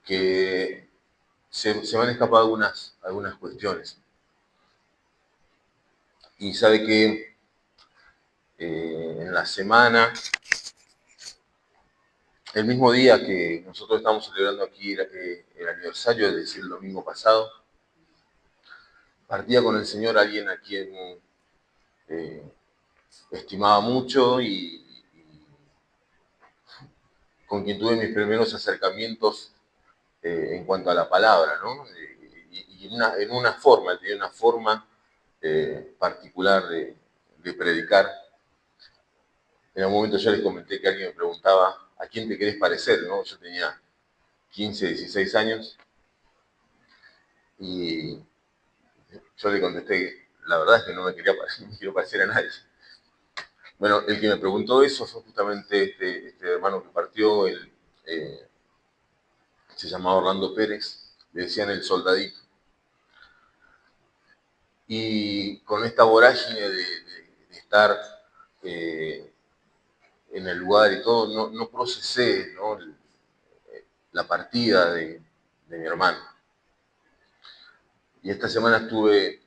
que se me han escapado algunas cuestiones. Y sabe que en la semana, el mismo día que nosotros estamos celebrando aquí el aniversario, es decir, el domingo pasado, partía con el Señor alguien a quien estimaba mucho y con quien tuve mis primeros acercamientos en cuanto a la palabra, ¿no? Y en una forma, él tenía una forma particular de predicar. En algún momento yo les comenté que alguien me preguntaba, ¿a quién te querés parecer? ¿No? Yo tenía 15, 16 años y yo le contesté, la verdad es que no me quiero parecer a nadie. Bueno, el que me preguntó eso fue justamente este hermano que partió, se llamaba Orlando Pérez, le decían el soldadito. Y con esta vorágine de estar en el lugar y todo, no procesé, ¿no?, la partida de mi hermano. Y esta semana estuve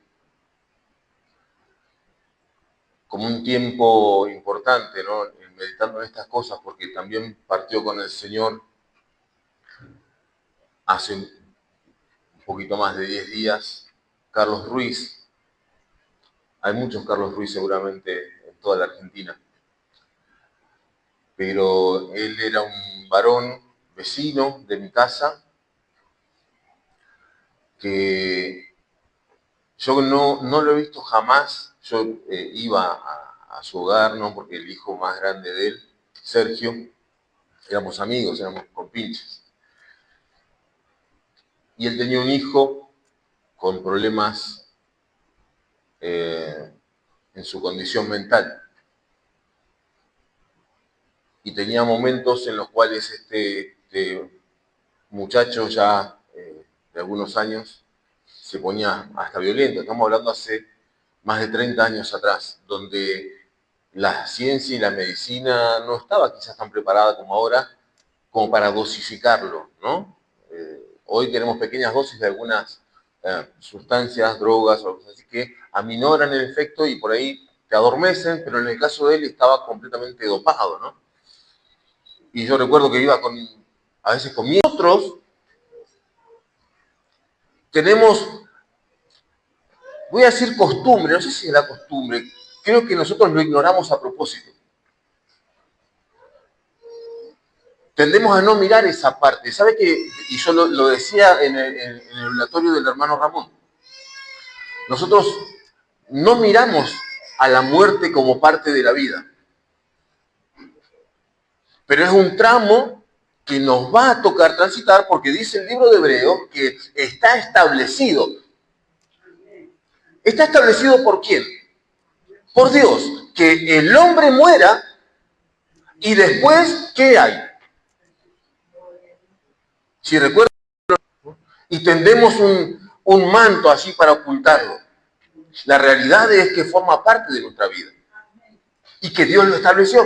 como un tiempo importante, ¿no?, meditando en estas cosas, porque también partió con el Señor hace un poquito más de 10 días, Carlos Ruiz. Hay muchos Carlos Ruiz seguramente en toda la Argentina. Pero él era un varón vecino de mi casa que yo no lo he visto jamás. Yo iba a su hogar, ¿no?, porque el hijo más grande de él, Sergio, éramos amigos, éramos compinches. Y él tenía un hijo con problemas en su condición mental. Y tenía momentos en los cuales este muchacho ya de algunos años se ponía hasta violento. Estamos hablando hace más de 30 años atrás, donde la ciencia y la medicina no estaba quizás tan preparada como ahora, como para dosificarlo, ¿no? Hoy tenemos pequeñas dosis de algunas sustancias, drogas o cosas así que aminoran el efecto y por ahí te adormecen, pero en el caso de él estaba completamente dopado, ¿no? Y yo recuerdo que iba a veces con otros, tenemos, voy a decir costumbre, no sé si es la costumbre, creo que nosotros lo ignoramos a propósito. Tendemos a no mirar esa parte. ¿Sabe qué? Y yo lo decía en el oratorio del hermano Ramón. Nosotros no miramos a la muerte como parte de la vida. Pero es un tramo que nos va a tocar transitar porque dice el libro de Hebreos que está establecido. ¿Está establecido por quién? Por Dios. Que el hombre muera y después, ¿qué hay? Si recuerdan, y tendemos un manto así para ocultarlo. La realidad es que forma parte de nuestra vida y que Dios lo estableció.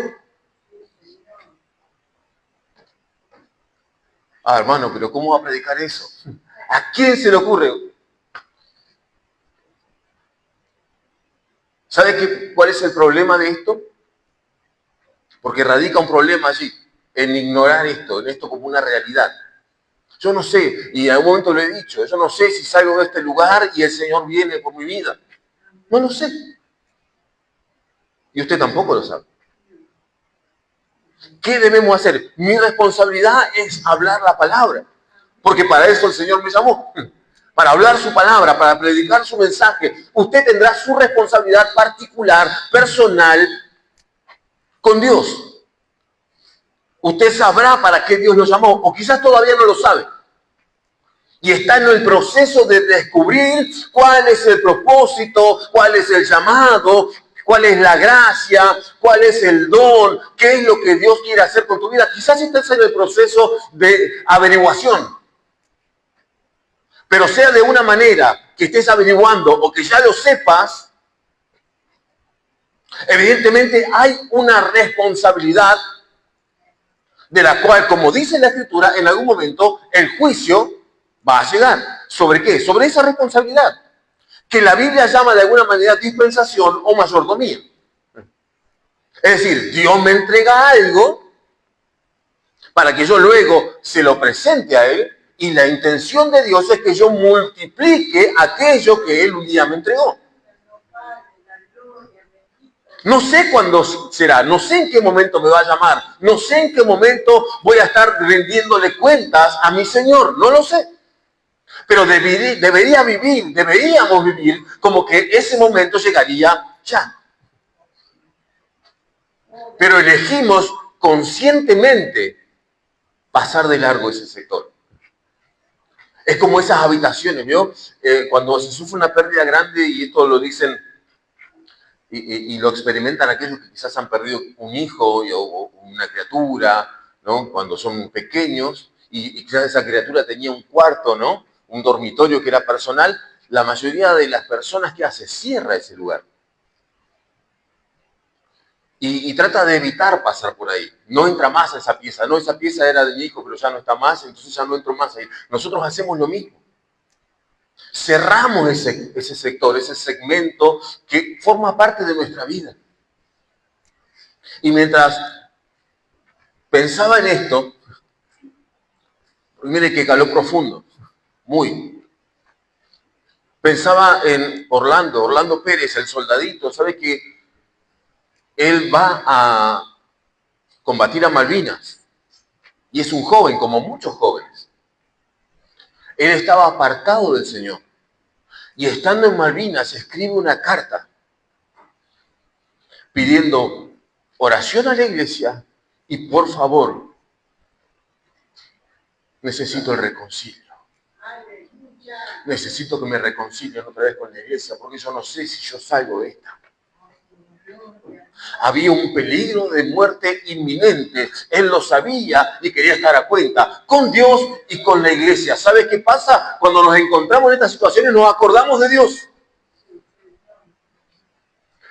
Ah, hermano, pero ¿cómo va a predicar eso? ¿A quién se le ocurre? ¿Sabe cuál es el problema de esto? Porque radica un problema allí, en ignorar esto, en esto como una realidad. Yo no sé, y en algún momento lo he dicho, yo no sé si salgo de este lugar y el Señor viene por mi vida. No lo sé. Y usted tampoco lo sabe. ¿Qué debemos hacer? Mi responsabilidad es hablar la palabra, porque para eso el Señor me llamó, para hablar su palabra, para predicar su mensaje. Usted tendrá su responsabilidad particular, personal, con Dios. Usted sabrá para qué Dios lo llamó, o quizás todavía no lo sabe. Y está en el proceso de descubrir cuál es el propósito, cuál es el llamado, cuál es la gracia, cuál es el don, qué es lo que Dios quiere hacer con tu vida. Quizás estés en el proceso de averiguación, pero sea de una manera que estés averiguando o que ya lo sepas, evidentemente hay una responsabilidad de la cual, como dice la Escritura, en algún momento el juicio va a llegar. ¿Sobre qué? Sobre esa responsabilidad, que la Biblia llama de alguna manera dispensación o mayordomía. Es decir, Dios me entrega algo para que yo luego se lo presente a Él, y la intención de Dios es que yo multiplique aquello que Él un día me entregó. No sé cuándo será, no sé en qué momento me va a llamar, no sé en qué momento voy a estar rendiéndole cuentas a mi Señor, no lo sé. Pero deberíamos vivir como que ese momento llegaría ya. Pero elegimos conscientemente pasar de largo ese sector. Es como esas habitaciones, ¿vio? Cuando se sufre una pérdida grande, y esto lo dicen y lo experimentan aquellos que quizás han perdido un hijo o una criatura, ¿no? Cuando son pequeños, y quizás esa criatura tenía un cuarto, ¿no? Un dormitorio que era personal, la mayoría de las personas que hace cierra ese lugar. Y trata de evitar pasar por ahí. No entra más a esa pieza. No, esa pieza era de mi hijo, pero ya no está más, entonces ya no entro más ahí. Nosotros hacemos lo mismo. Cerramos ese sector, ese segmento que forma parte de nuestra vida. Y mientras pensaba en esto, mire que caló profundo, muy. Pensaba en Orlando Pérez, el soldadito. ¿Sabe que él va a combatir a Malvinas? Y es un joven, como muchos jóvenes. Él estaba apartado del Señor. Y estando en Malvinas, escribe una carta pidiendo oración a la iglesia y, por favor, necesito el reconcilio. Necesito que me reconcilien otra vez con la iglesia, porque yo no sé si yo salgo de esta. Había un peligro de muerte inminente. Él lo sabía y quería estar a cuenta con Dios y con la iglesia. ¿Sabe qué pasa? Cuando nos encontramos en estas situaciones, nos acordamos de Dios.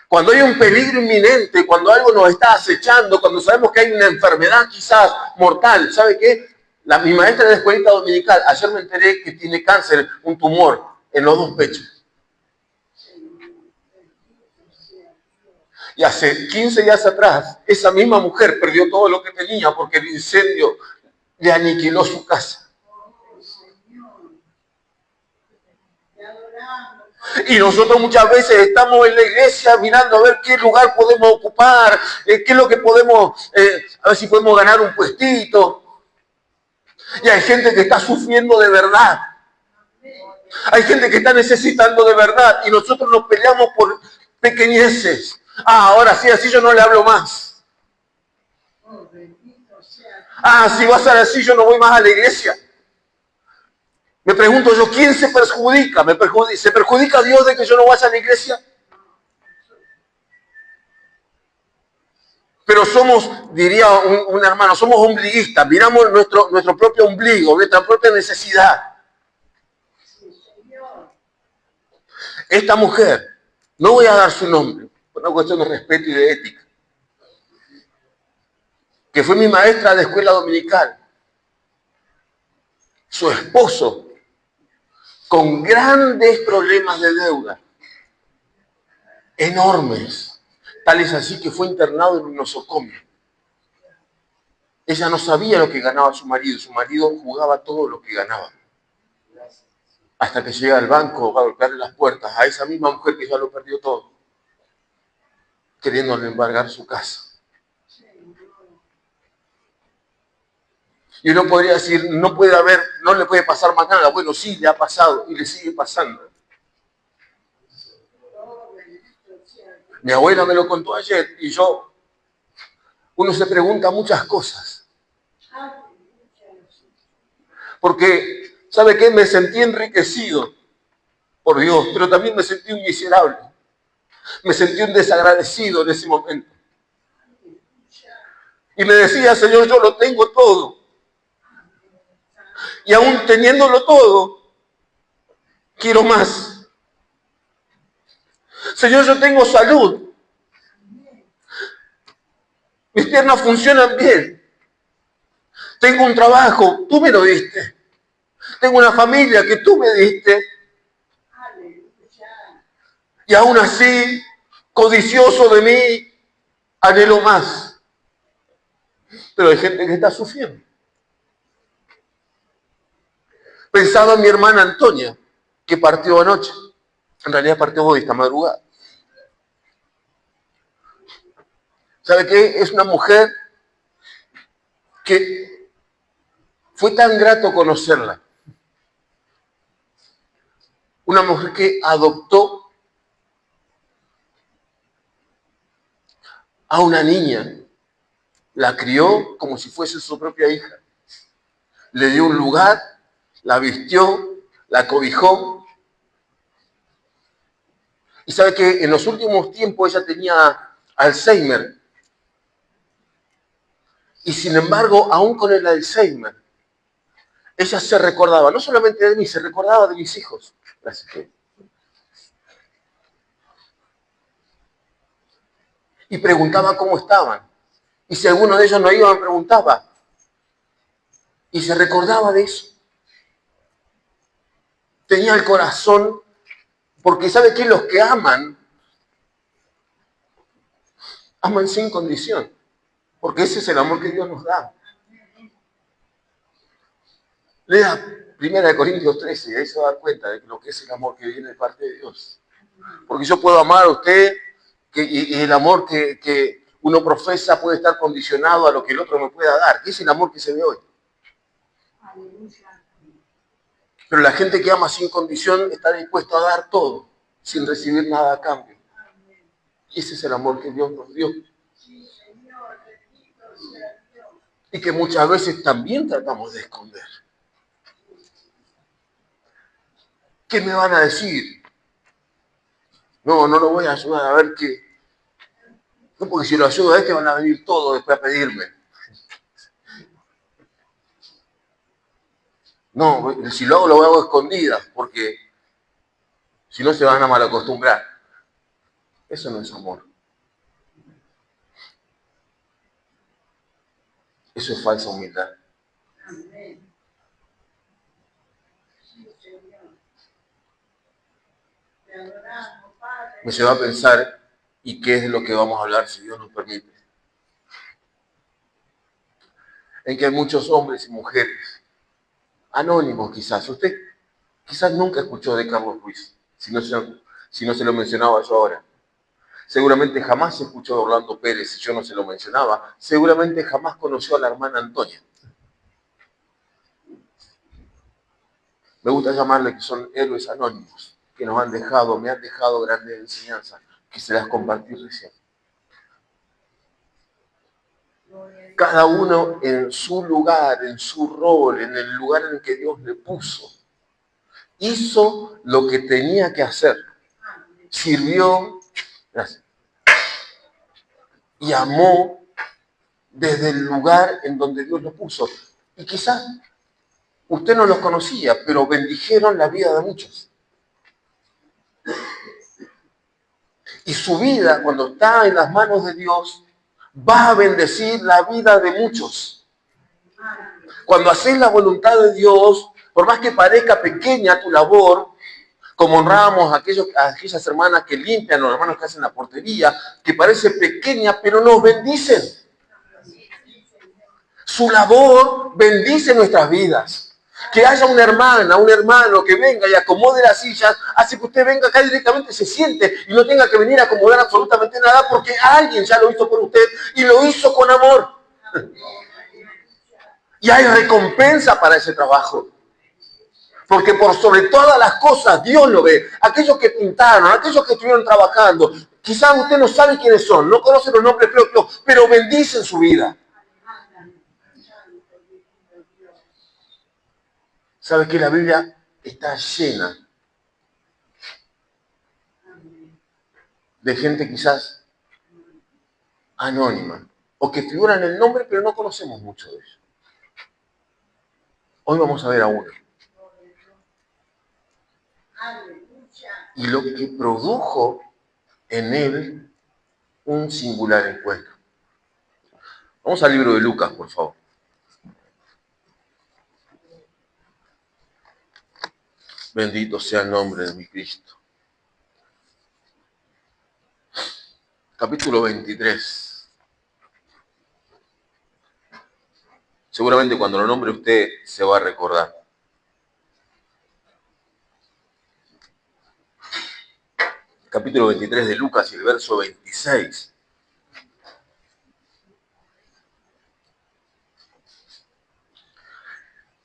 Cuando hay un peligro inminente, cuando algo nos está acechando, cuando sabemos que hay una enfermedad quizás mortal, ¿sabe qué? Mi maestra de escuelita dominical, ayer me enteré que tiene cáncer, un tumor en los dos pechos. Y hace 15 días atrás, esa misma mujer perdió todo lo que tenía porque el incendio le aniquiló su casa. Y nosotros muchas veces estamos en la iglesia mirando a ver qué lugar podemos ocupar, qué es lo que podemos, a ver si podemos ganar un puestito. Y hay gente que está sufriendo de verdad. Hay gente que está necesitando de verdad y nosotros nos peleamos por pequeñeces. Ahora sí, así yo no le hablo más. Si va a ser así, yo no voy más a la iglesia. Me pregunto yo, ¿quién se perjudica? ¿Se perjudica Dios de que yo no vaya a la iglesia? Pero somos, diría un hermano, somos ombliguistas. Miramos nuestro propio ombligo, nuestra propia necesidad. Esta mujer, no voy a dar su nombre, por una cuestión de respeto y de ética, que fue mi maestra de escuela dominical, su esposo, con grandes problemas de deuda, enormes, tales así que fue internado en un nosocomio. Ella no sabía lo que ganaba su marido jugaba todo lo que ganaba. Hasta que llega al banco a golpearle las puertas a esa misma mujer que ya lo perdió todo, queriéndole embargar su casa. Y uno podría decir, no le puede pasar más nada. Bueno, sí, le ha pasado y le sigue pasando. Mi abuela me lo contó ayer y uno se pregunta muchas cosas. Porque, ¿sabe qué? Me sentí enriquecido por Dios, pero también me sentí un miserable. Me sentí un desagradecido en ese momento. Y me decía, Señor, yo lo tengo todo. Y aún teniéndolo todo, quiero más. Señor, yo tengo salud. Mis piernas funcionan bien. Tengo un trabajo, tú me lo diste. Tengo una familia que tú me diste. Y aún así, codicioso de mí, anhelo más. Pero hay gente que está sufriendo. Pensaba en mi hermana Antonia, que partió anoche. En realidad partió hoy, esta madrugada. ¿Sabe qué? Es una mujer que fue tan grato conocerla. Una mujer que adoptó a una niña, la crió como si fuese su propia hija. Le dio un lugar, la vistió, la cobijó. Y sabe que en los últimos tiempos ella tenía Alzheimer. Y sin embargo, aún con el Alzheimer, ella se recordaba, no solamente de mí, se recordaba de mis hijos. Gracias. Y preguntaba cómo estaban. Y si alguno de ellos no iban, preguntaba. Y se recordaba de eso. Tenía el corazón, porque ¿sabe qué? Los que aman sin condición. Porque ese es el amor que Dios nos da. Lea 1 Corintios 13 y ahí se va a dar cuenta de lo que es el amor que viene de parte de Dios. Porque yo puedo amar a usted y el amor que uno profesa puede estar condicionado a lo que el otro me pueda dar. Que es el amor que se ve hoy. Pero la gente que ama sin condición está dispuesto a dar todo, sin recibir nada a cambio. Y ese es el amor que Dios nos dio. Y que muchas veces también tratamos de esconder. ¿Qué me van a decir? No lo voy a ayudar a ver qué. No, porque si lo ayudo a este van a venir todos después a pedirme. No, si lo hago escondidas, porque si no se van a malacostumbrar. Eso no es amor. Eso es falsa humildad. Me lleva a pensar, ¿y qué es lo que vamos a hablar si Dios nos permite? En que hay muchos hombres y mujeres, anónimos quizás. Usted quizás nunca escuchó de Carlos Ruiz, si no se lo mencionaba yo ahora. Seguramente jamás escuchó de Orlando Pérez si yo no se lo mencionaba. Seguramente jamás conoció a la hermana Antonia. Me gusta llamarle que son héroes anónimos, que me han dejado grandes enseñanzas, que se las compartí recién. Cada uno en su lugar, en su rol, en el lugar en el que Dios le puso, hizo lo que tenía que hacer. Sirvió, gracias, y amó desde el lugar en donde Dios lo puso. Y quizás usted no los conocía, pero bendijeron la vida de muchos. Y su vida, cuando está en las manos de Dios, va a bendecir la vida de muchos. Cuando haces la voluntad de Dios, por más que parezca pequeña tu labor, como honramos a aquellas hermanas que limpian, los hermanos que hacen la portería, que parece pequeña, pero nos bendicen. Su labor bendice nuestras vidas. Que haya una hermana, un hermano que venga y acomode las sillas, hace que usted venga acá directamente, se siente y no tenga que venir a acomodar absolutamente nada porque alguien ya lo hizo por usted y lo hizo con amor. Y hay recompensa para ese trabajo. Porque por sobre todas las cosas Dios lo ve. Aquellos que pintaron, aquellos que estuvieron trabajando, quizás usted no sabe quiénes son, no conoce los nombres propios, pero bendicen su vida. ¿Sabe que la Biblia está llena de gente quizás anónima o que figuran el nombre pero no conocemos mucho de ellos? Hoy vamos a ver a uno. Y lo que produjo en él un singular encuentro. Vamos al libro de Lucas, por favor. Bendito sea el nombre de mi Cristo. Capítulo 23. Seguramente cuando lo nombre usted se va a recordar. Capítulo 23 de Lucas y el verso 26.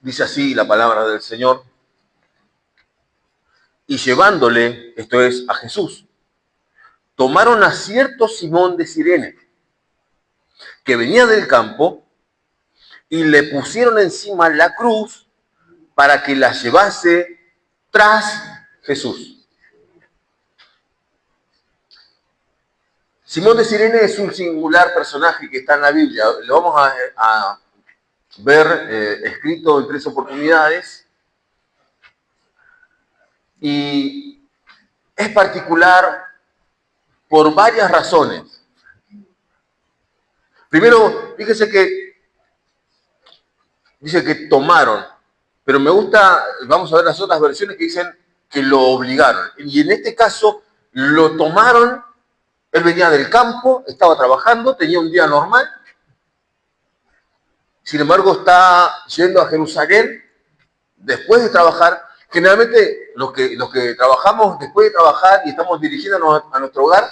Dice así la palabra del Señor. Y llevándole, esto es, a Jesús, tomaron a cierto Simón de Cirene, que venía del campo, y le pusieron encima la cruz para que la llevase tras Jesús. Simón de Cirene es un singular personaje que está en la Biblia. Lo vamos a ver escrito en 3 oportunidades. Y es particular por varias razones. Primero, fíjese que dice que tomaron, pero me gusta, vamos a ver las otras versiones que dicen que lo obligaron. Y en este caso, lo tomaron, él venía del campo, estaba trabajando, tenía un día normal, sin embargo está yendo a Jerusalén después de trabajar. Generalmente los que trabajamos después de trabajar y estamos dirigiéndonos a nuestro hogar,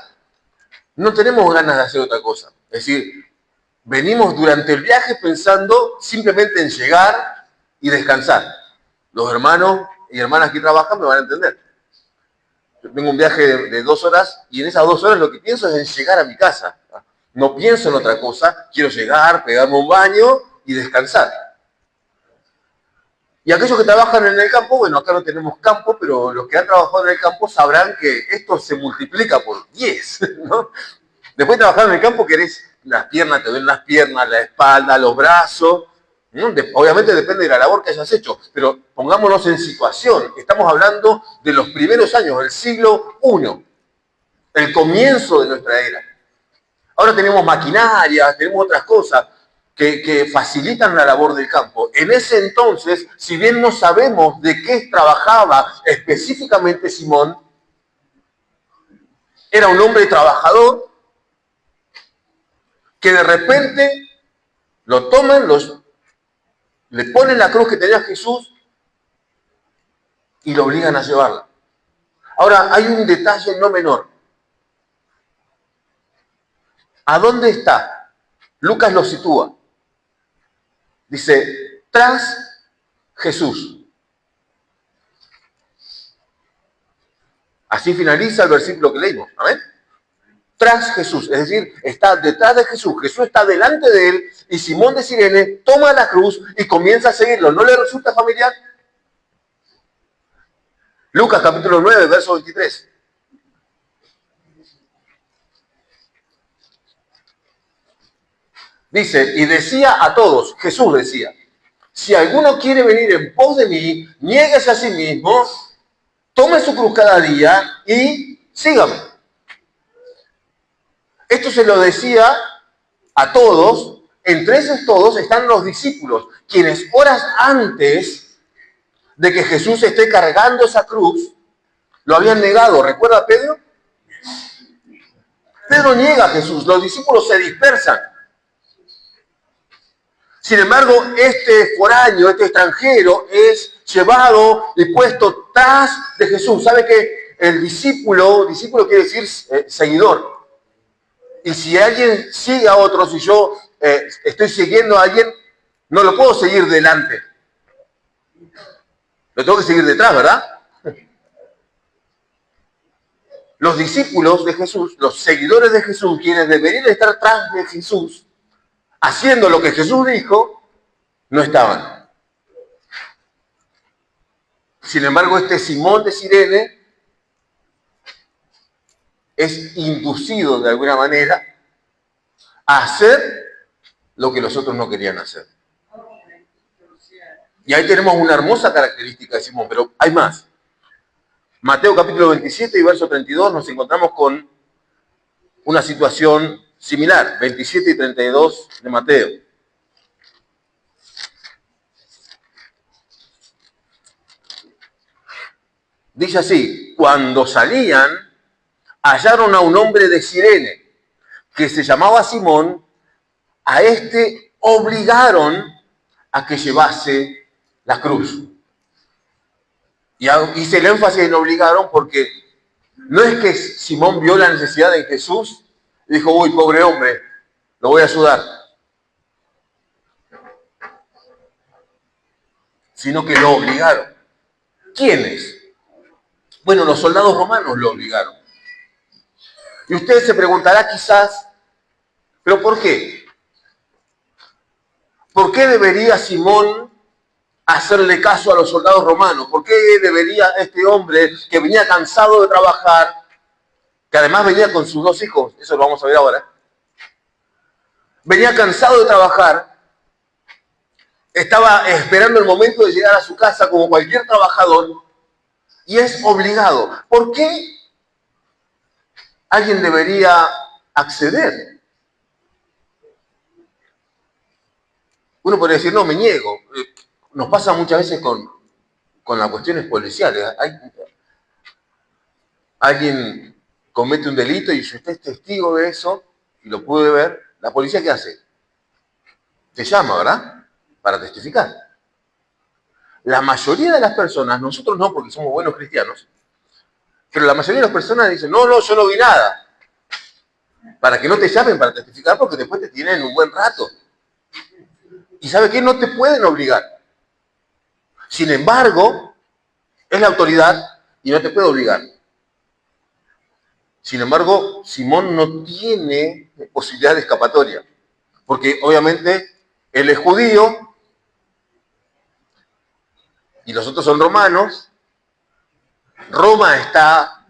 no tenemos ganas de hacer otra cosa. Es decir, venimos durante el viaje pensando simplemente en llegar y descansar. Los hermanos y hermanas que trabajan me van a entender. Yo tengo un viaje de 2 horas y en esas 2 horas lo que pienso es en llegar a mi casa. No pienso en otra cosa, quiero llegar, pegarme un baño y descansar. Y aquellos que trabajan en el campo, bueno, acá no tenemos campo, pero los que han trabajado en el campo sabrán que esto se multiplica por 10, ¿no? Después de trabajar en el campo querés las piernas, te ven las piernas, la espalda, los brazos. ¿No? Obviamente depende de la labor que hayas hecho, pero pongámonos en situación. Estamos hablando de los primeros años del siglo I, el comienzo de nuestra era. Ahora tenemos maquinarias, tenemos otras cosas que facilitan la labor del campo. En ese entonces, si bien no sabemos de qué trabajaba específicamente Simón, era un hombre trabajador que de repente lo toman, le ponen la cruz que tenía Jesús y lo obligan a llevarla. Ahora, hay un detalle no menor. ¿A dónde está? Lucas lo sitúa. Dice, tras Jesús. Así finaliza el versículo que leímos. ¿Amén? Tras Jesús, es decir, está detrás de Jesús. Jesús está delante de él y Simón de Cirene toma la cruz y comienza a seguirlo. ¿No le resulta familiar? Lucas capítulo 9, verso 23. Dice, y decía a todos, Jesús decía, si alguno quiere venir en pos de mí, niéguese a sí mismo, tome su cruz cada día y sígame. Esto se lo decía a todos, entre esos todos están los discípulos, quienes horas antes de que Jesús esté cargando esa cruz, lo habían negado. ¿Recuerda a Pedro? Pedro niega a Jesús, los discípulos se dispersan. Sin embargo, este foráneo, este extranjero, es llevado y puesto tras de Jesús. ¿Sabe que el discípulo quiere decir seguidor? Y si alguien sigue a otro, si yo estoy siguiendo a alguien, no lo puedo seguir delante. Lo tengo que seguir detrás, ¿verdad? Los discípulos de Jesús, los seguidores de Jesús, quienes deberían estar tras de Jesús, haciendo lo que Jesús dijo, no estaban. Sin embargo, este Simón de Cirene es inducido de alguna manera a hacer lo que los otros no querían hacer. Y ahí tenemos una hermosa característica de Simón, pero hay más. Mateo capítulo 27 y verso 32 nos encontramos con una situación similar, 27 y 32 de Mateo. Dice así, cuando salían, hallaron a un hombre de Cirene, que se llamaba Simón. A este obligaron a que llevase la cruz. Y hice el énfasis en obligaron porque no es que Simón vio la necesidad de Jesús y dijo, uy, pobre hombre, lo voy a ayudar. Sino que lo obligaron. ¿Quiénes? Bueno, los soldados romanos lo obligaron. Y usted se preguntará quizás, ¿pero por qué? ¿Por qué debería Simón hacerle caso a los soldados romanos? ¿Por qué debería este hombre que venía cansado de trabajar, que además venía con sus 2 hijos, eso lo vamos a ver ahora, venía cansado de trabajar, estaba esperando el momento de llegar a su casa como cualquier trabajador y es obligado? ¿Por qué alguien debería acceder? Uno podría decir, no, me niego. Nos pasa muchas veces con las cuestiones policiales. Alguien comete un delito y si usted es testigo de eso y lo puede ver, ¿la policía qué hace? Te llama, ¿verdad? Para testificar. La mayoría de las personas, nosotros no porque somos buenos cristianos, pero la mayoría de las personas dicen, no, yo no vi nada. Para que no te llamen para testificar porque después te tienen un buen rato. ¿Y sabe qué? No te pueden obligar. Sin embargo, es la autoridad y no te puede obligar. Sin embargo, Simón no tiene posibilidad de escapatoria, porque obviamente él es judío y los otros son romanos. Roma está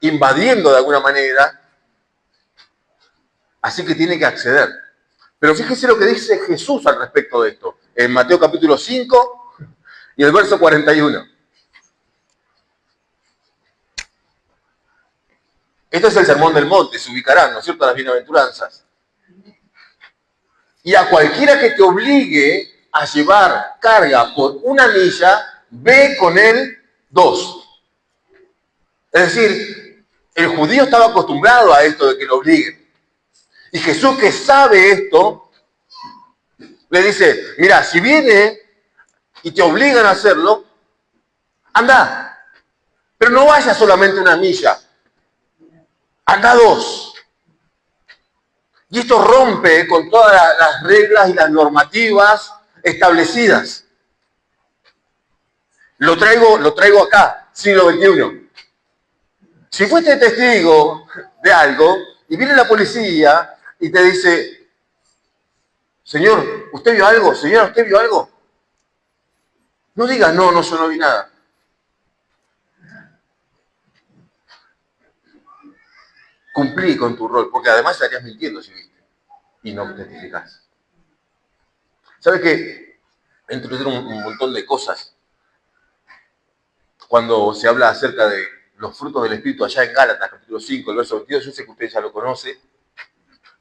invadiendo de alguna manera, así que tiene que acceder. Pero fíjese lo que dice Jesús al respecto de esto, en Mateo capítulo 5 y el verso 41. Esto es el Sermón del Monte, se ubicarán, ¿no es cierto?, las bienaventuranzas. Y a cualquiera que te obligue a llevar carga por 1 milla, ve con él 2. Es decir, el judío estaba acostumbrado a esto de que lo obliguen. Y Jesús, que sabe esto, le dice, mira, si viene y te obligan a hacerlo, anda. Pero no vayas solamente 1 milla, anda 2. Y esto rompe con todas las reglas y las normativas establecidas. Lo traigo acá, siglo XXI. Si fuiste testigo de algo y viene la policía y te dice, señor, ¿usted vio algo? Señora, ¿usted vio algo? No digas, no, yo no vi nada. Cumplí con tu rol, porque además estarías mintiendo si viste y no testificás. ¿Sabes qué? Introducir un montón de cosas cuando se habla acerca de los frutos del Espíritu allá en Gálatas, capítulo 5, el verso 22, yo sé que usted ya lo conoce,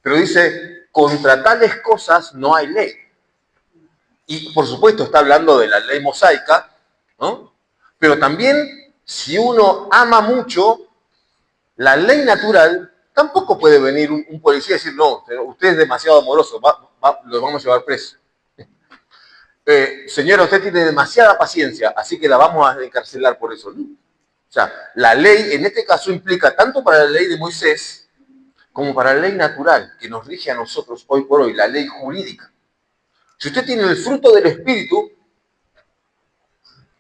pero dice, contra tales cosas no hay ley. Y por supuesto está hablando de la ley mosaica, ¿no? Pero también, si uno ama mucho, la ley natural, tampoco puede venir un policía y decir, no, usted es demasiado amoroso, lo vamos a llevar preso. Señora, usted tiene demasiada paciencia, así que la vamos a encarcelar por eso. ¿No? O sea, la ley en este caso implica tanto para la ley de Moisés como para la ley natural que nos rige a nosotros hoy por hoy, la ley jurídica. Si usted tiene el fruto del Espíritu,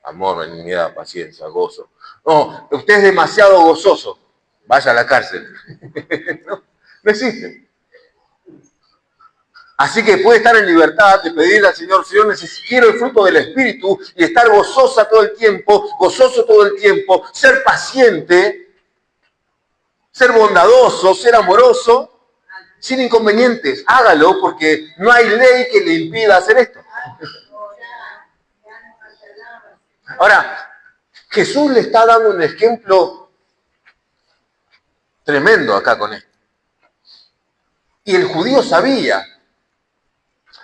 amor, benignidad, paciencia, gozo. No, usted es demasiado gozoso, vaya a la cárcel. no existe. Así que puede estar en libertad de pedirle al Señor, Señor, quiero el fruto del Espíritu y estar gozoso todo el tiempo, ser paciente, ser bondadoso, ser amoroso, sin inconvenientes. Hágalo porque no hay ley que le impida hacer esto. Ahora, Jesús le está dando un ejemplo tremendo acá con esto. Y el judío sabía.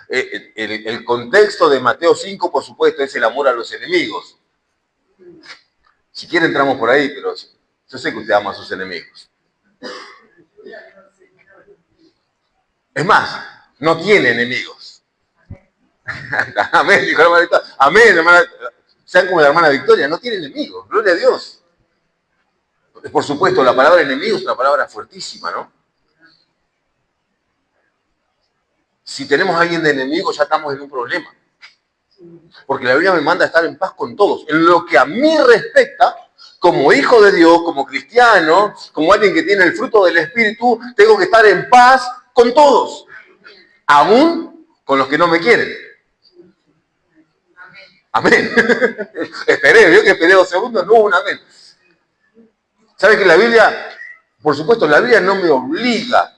El contexto de Mateo 5, por supuesto, es el amor a los enemigos. Si quiere entramos por ahí, pero yo sé que usted ama a sus enemigos. Es más, no tiene enemigos. Amén, dijo la hermana Victoria. Amén, hermana. Sean como la hermana Victoria, no tiene enemigos. Gloria a Dios. Por supuesto, la palabra enemigo es una palabra fuertísima, ¿no? Si tenemos a alguien de enemigo, ya estamos en un problema. Porque la Biblia me manda a estar en paz con todos. En lo que a mí respecta, como hijo de Dios, como cristiano, como alguien que tiene el fruto del Espíritu, tengo que estar en paz con todos. Aún con los que no me quieren. Amén. Esperé, vio que esperé 2 segundos, no hubo un amén. ¿Sabe que la Biblia, por supuesto, la Biblia no me obliga?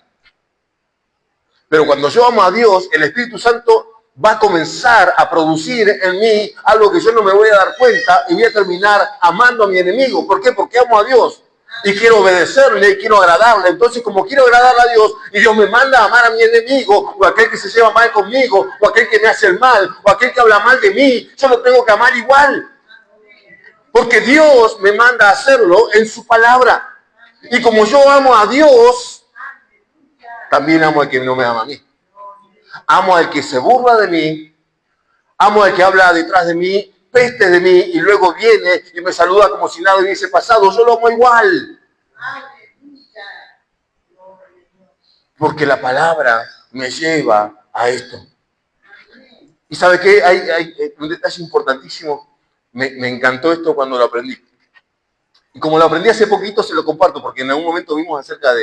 Pero cuando yo amo a Dios, el Espíritu Santo va a comenzar a producir en mí algo que yo no me voy a dar cuenta y voy a terminar amando a mi enemigo. ¿Por qué? Porque amo a Dios y quiero obedecerle y quiero agradarle. Entonces, como quiero agradarle a Dios y Dios me manda a amar a mi enemigo o a aquel que se lleva mal conmigo o a aquel que me hace el mal o a aquel que habla mal de mí, yo lo tengo que amar igual. Porque Dios me manda a hacerlo en su palabra. Y como yo amo a Dios, también amo al que no me ama a mí. Amo al que se burla de mí, amo al que habla detrás de mí, peste de mí, y luego viene y me saluda como si nada hubiese pasado. Yo lo amo igual. Porque la palabra me lleva a esto. ¿Y sabe qué? Hay un detalle importantísimo. Me encantó esto cuando lo aprendí. Y como lo aprendí hace poquito, se lo comparto, porque en algún momento vimos acerca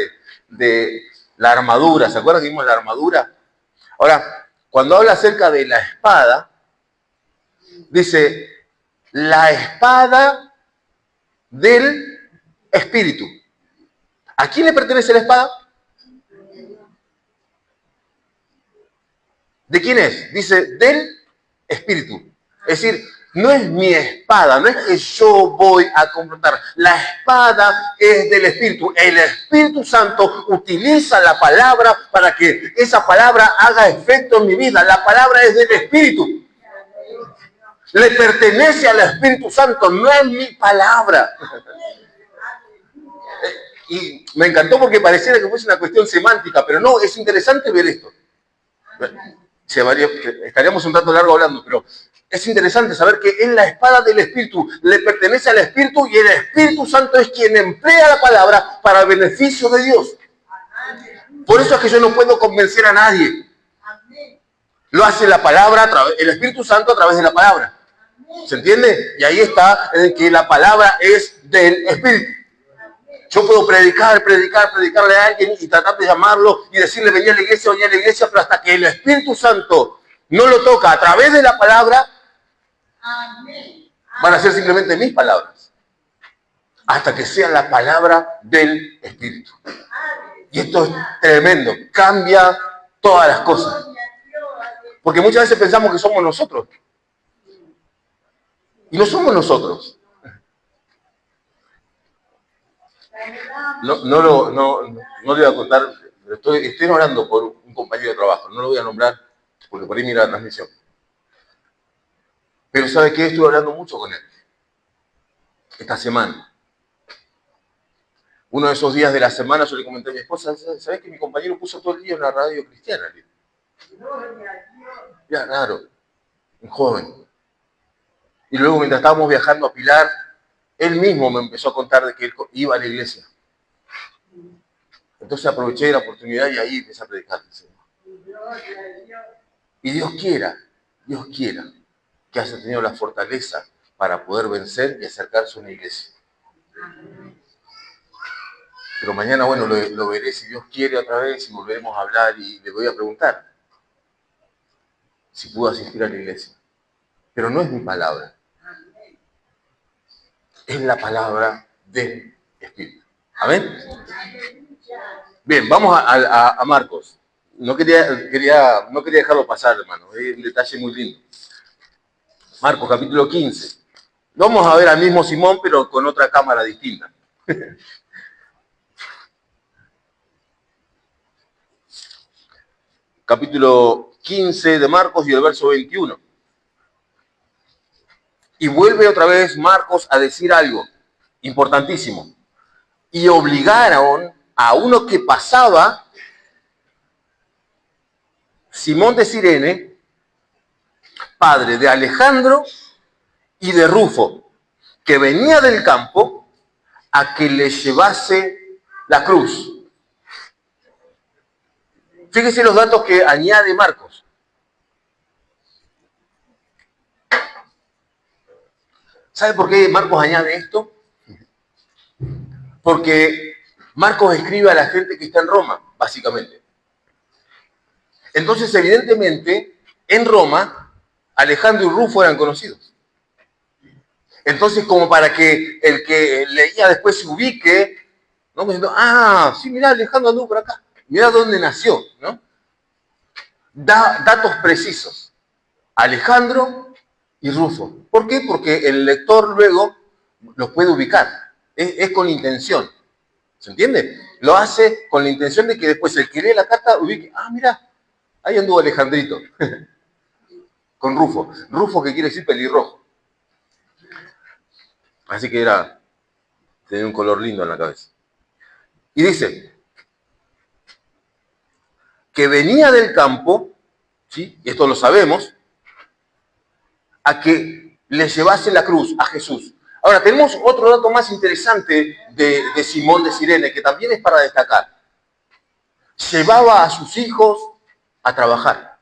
de la armadura. ¿Se acuerdan que vimos la armadura? Ahora, cuando habla acerca de la espada, dice, la espada del Espíritu. ¿A quién le pertenece la espada? ¿De quién es? Dice, del Espíritu. Es decir, no es mi espada, no es que yo voy a confrontar. La espada es del Espíritu. El Espíritu Santo utiliza la palabra para que esa palabra haga efecto en mi vida. La palabra es del Espíritu. Le pertenece al Espíritu Santo, no es mi palabra. Y me encantó porque pareciera que fuese una cuestión semántica, pero no, es interesante ver esto. Estaríamos un rato largo hablando, pero es interesante saber que es la espada del Espíritu, le pertenece al Espíritu y el Espíritu Santo es quien emplea la palabra para el beneficio de Dios. Por eso es que yo no puedo convencer a nadie. Lo hace la palabra, el Espíritu Santo a través de la palabra. ¿Se entiende? Y ahí está que la palabra es del Espíritu. Yo puedo predicarle a alguien y tratar de llamarlo y decirle venía a la iglesia, pero hasta que el Espíritu Santo no lo toca a través de la palabra, van a ser simplemente mis palabras. Hasta que sea la palabra del Espíritu. Y esto es tremendo, cambia todas las cosas. Porque muchas veces pensamos que somos nosotros. Y no somos nosotros. No le voy a contar, estoy orando por un compañero de trabajo, no lo voy a nombrar porque por ahí mira la transmisión. Pero ¿sabe qué? Estuve hablando mucho con él esta semana. Uno de esos días de la semana yo le comenté a mi esposa, ¿sabes que mi compañero puso todo el día en la radio cristiana? Ya, raro, un joven. Y luego mientras estábamos viajando a Pilar, él mismo me empezó a contar de que él iba a la iglesia. Entonces aproveché la oportunidad y ahí empecé a predicar. Y Dios quiera que haya tenido la fortaleza para poder vencer y acercarse a una iglesia. Pero mañana, bueno, lo veré si Dios quiere otra vez y volveremos a hablar y le voy a preguntar si pudo asistir a la iglesia. Pero no es mi palabra. Es la palabra del Espíritu. ¿Amén? Bien, vamos a Marcos. No quería dejarlo pasar, hermano. Es un detalle muy lindo. Marcos, capítulo 15. Vamos a ver al mismo Simón, pero con otra cámara distinta. Capítulo 15 de Marcos y el verso 21. Y vuelve otra vez Marcos a decir algo. Importantísimo. Y obligaron a uno que pasaba, Simón de Cirene, padre de Alejandro y de Rufo, que venía del campo, a que le llevase la cruz. Fíjese los datos que añade Marcos. ¿Sabe por qué Marcos añade esto? Porque Marcos escribe a la gente que está en Roma, básicamente. Entonces, evidentemente, en Roma, Alejandro y Rufo eran conocidos. Entonces, como para que el que leía después se ubique, ¿no? Diciendo, sí, mirá, Alejandro anduvo por acá. Mirá dónde nació, ¿no? Da datos precisos. Alejandro y Rufo. ¿Por qué? Porque el lector luego los puede ubicar. Es con intención. ¿Se entiende? Lo hace con la intención de que después el que lee la carta ubique, mira, ahí anduvo Alejandrito. Con Rufo. Rufo que quiere decir pelirrojo. Así que tenía un color lindo en la cabeza. Y dice, que venía del campo, ¿sí? Y esto lo sabemos, a que le llevase la cruz a Jesús. Ahora, tenemos otro dato más interesante de Simón de Cirene, que también es para destacar. Llevaba a sus hijos a trabajar.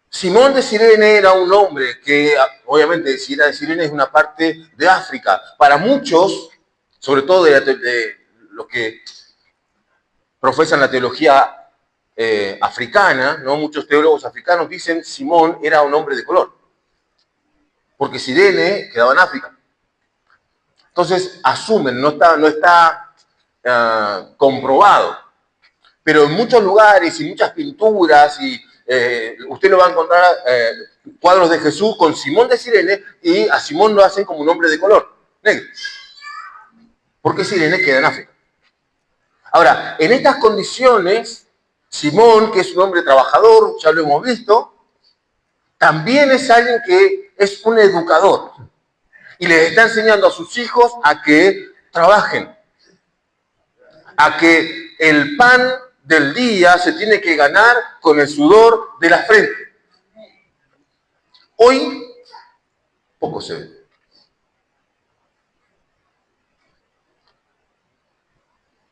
Simón de Cirene era un hombre que, obviamente, de Cirene es una parte de África. Para muchos, sobre todo de los que profesan la teología africana, ¿no? Muchos teólogos africanos dicen Simón era un hombre de color, porque Cirene quedaba en África. Entonces asumen, no está comprobado, pero en muchos lugares y muchas pinturas, y usted lo va a encontrar cuadros de Jesús con Simón de Cirene, y a Simón lo hacen como un hombre de color, negro, porque Cirene queda en África. Ahora, en estas condiciones, Simón, que es un hombre trabajador, ya lo hemos visto, también es alguien que es un educador y les está enseñando a sus hijos a que trabajen, a que el pan del día se tiene que ganar con el sudor de la frente. Hoy poco se ve.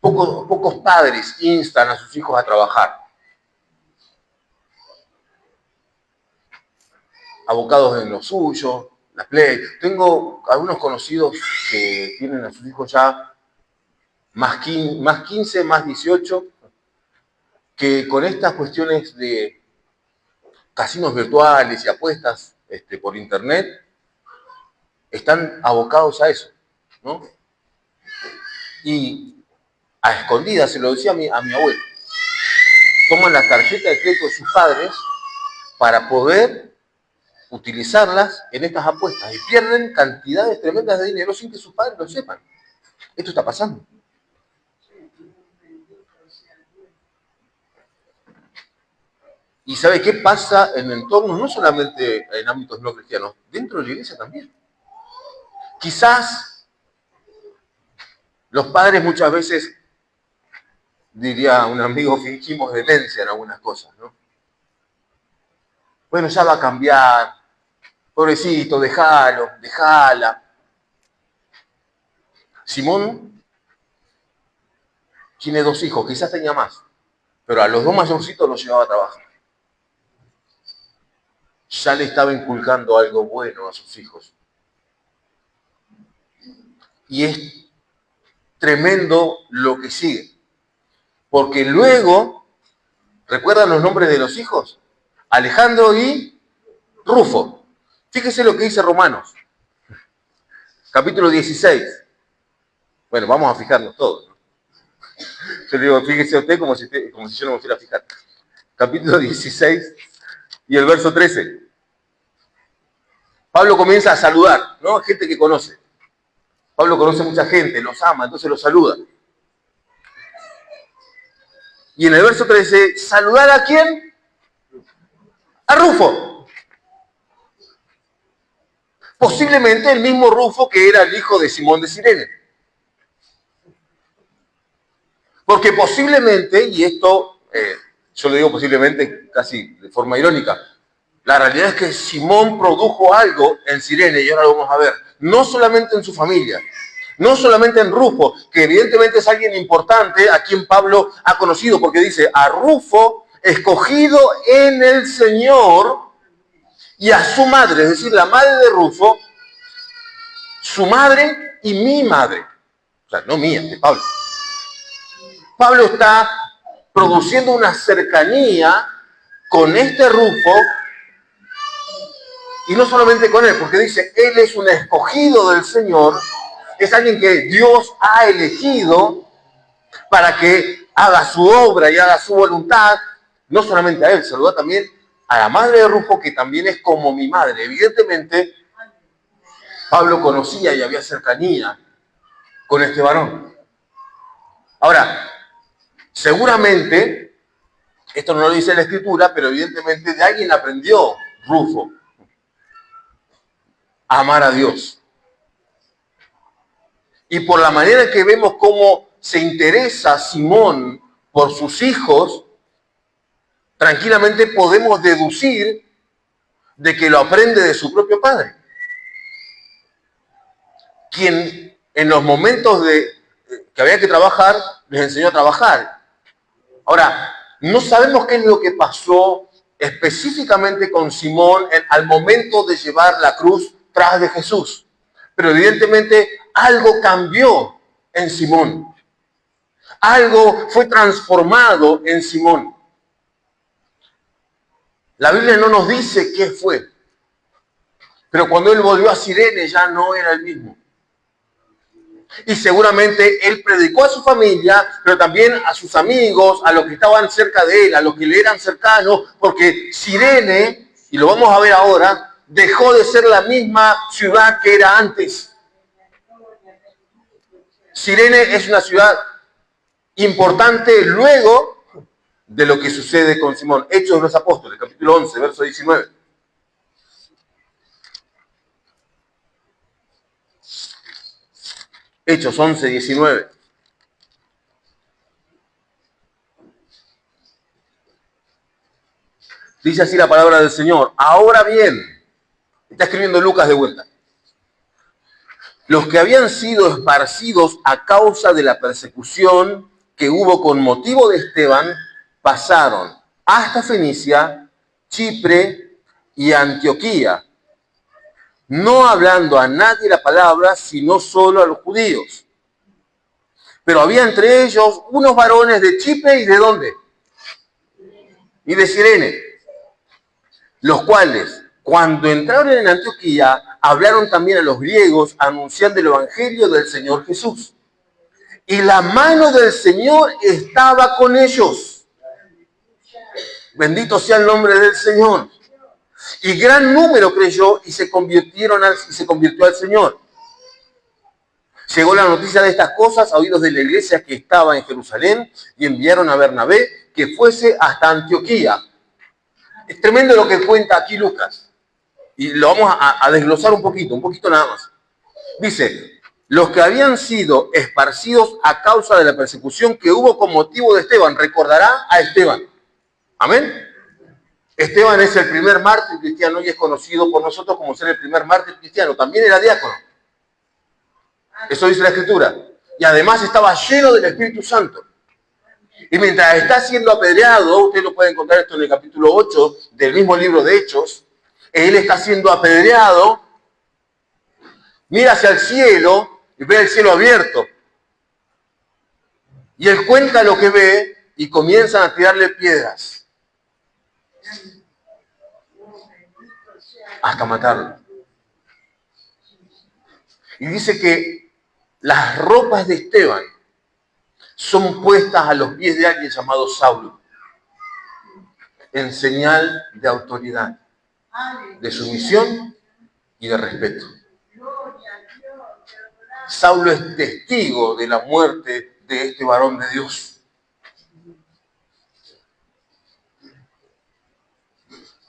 Pocos padres instan a sus hijos a trabajar. Abocados en lo suyo, la play. Tengo algunos conocidos que tienen a sus hijos ya más 15, más 18, que con estas cuestiones de casinos virtuales y apuestas por internet, están abocados a eso, ¿no? Y a escondidas, se lo decía a mi abuelo, toman la tarjeta de crédito de sus padres para poder utilizarlas en estas apuestas y pierden cantidades tremendas de dinero sin que sus padres lo sepan. Esto está pasando. Y ¿sabe qué pasa en entornos, no solamente en ámbitos no cristianos, dentro de la iglesia también? Quizás los padres muchas veces, diría un amigo, fingimos demencia en algunas cosas, ¿no? Bueno, ya va a cambiar, pobrecito, dejala. Simón tiene 2 hijos, quizás tenía más, pero a los 2 mayorcitos los llevaba a trabajar. Ya le estaba inculcando algo bueno a sus hijos. Y es tremendo lo que sigue. Porque luego, ¿recuerdan los nombres de los hijos? Alejandro y Rufo. Fíjese lo que dice Romanos, capítulo 16. Bueno, vamos a fijarnos todos, ¿no? Yo le digo, fíjese usted como si yo no me fuera a fijar. Capítulo 16 y el verso 13. Pablo comienza a saludar, ¿no? Gente que conoce. Pablo conoce mucha gente, los ama, entonces los saluda. Y en el verso 13, ¿saludar a quién? A Rufo. Posiblemente el mismo Rufo que era el hijo de Simón de Cirene. Porque posiblemente, y esto yo lo digo posiblemente casi de forma irónica, la realidad es que Simón produjo algo en Cirene, y ahora lo vamos a ver, no solamente en su familia, no solamente en Rufo, que evidentemente es alguien importante a quien Pablo ha conocido, porque dice, a Rufo, escogido en el Señor, y a su madre, es decir, la madre de Rufo, su madre y mi madre. O sea, no mía, de Pablo. Pablo está produciendo una cercanía con este Rufo, y no solamente con él, porque dice, él es un escogido del Señor, es alguien que Dios ha elegido para que haga su obra y haga su voluntad, no solamente a él, se lo da también a la madre de Rufo, que también es como mi madre. Evidentemente, Pablo conocía y había cercanía con este varón. Ahora, seguramente, esto no lo dice la Escritura, pero evidentemente de alguien aprendió Rufo a amar a Dios. Y por la manera en que vemos cómo se interesa Simón por sus hijos, tranquilamente podemos deducir de que lo aprende de su propio padre, quien en los momentos que había que trabajar, les enseñó a trabajar. Ahora, no sabemos qué es lo que pasó específicamente con Simón al momento de llevar la cruz tras de Jesús, pero evidentemente algo cambió en Simón. Algo fue transformado en Simón. La Biblia no nos dice qué fue, pero cuando él volvió a Cirene ya no era el mismo. Y seguramente él predicó a su familia, pero también a sus amigos, a los que estaban cerca de él, a los que le eran cercanos, porque Cirene, y lo vamos a ver ahora, dejó de ser la misma ciudad que era antes. Cirene es una ciudad importante luego de lo que sucede con Simón. Hechos de los Apóstoles, capítulo 11, verso 19. Hechos 11, 19. Dice así la palabra del Señor. Ahora bien, está escribiendo Lucas de vuelta. Los que habían sido esparcidos a causa de la persecución que hubo con motivo de Esteban, pasaron hasta Fenicia, Chipre y Antioquía, no hablando a nadie la palabra, sino solo a los judíos. Pero había entre ellos unos varones de Chipre y ¿de dónde? Y de Cirene, los cuales, cuando entraron en Antioquía, hablaron también a los griegos, anunciando el evangelio del Señor Jesús. Y la mano del Señor estaba con ellos. Bendito sea el nombre del Señor. Y gran número creyó y se convirtió al Señor. Llegó la noticia de estas cosas a oídos de la iglesia que estaba en Jerusalén, y enviaron a Bernabé que fuese hasta Antioquía. Es tremendo lo que cuenta aquí Lucas. Y lo vamos a desglosar un poquito nada más. Dice, los que habían sido esparcidos a causa de la persecución que hubo con motivo de Esteban, recordará a Esteban. Amén. Esteban es el primer mártir cristiano y es conocido por nosotros como ser el primer mártir cristiano. También era diácono. Eso dice la Escritura. Y además estaba lleno del Espíritu Santo. Y mientras está siendo apedreado, ustedes lo pueden encontrar esto en el capítulo 8 del mismo libro de Hechos, él está siendo apedreado, mira hacia el cielo y ve el cielo abierto. Y él cuenta lo que ve y comienzan a tirarle piedras hasta matarlo. Y dice que las ropas de Esteban son puestas a los pies de alguien llamado Saulo, en señal de autoridad, de sumisión y de respeto. Saulo es testigo de la muerte de este varón de Dios.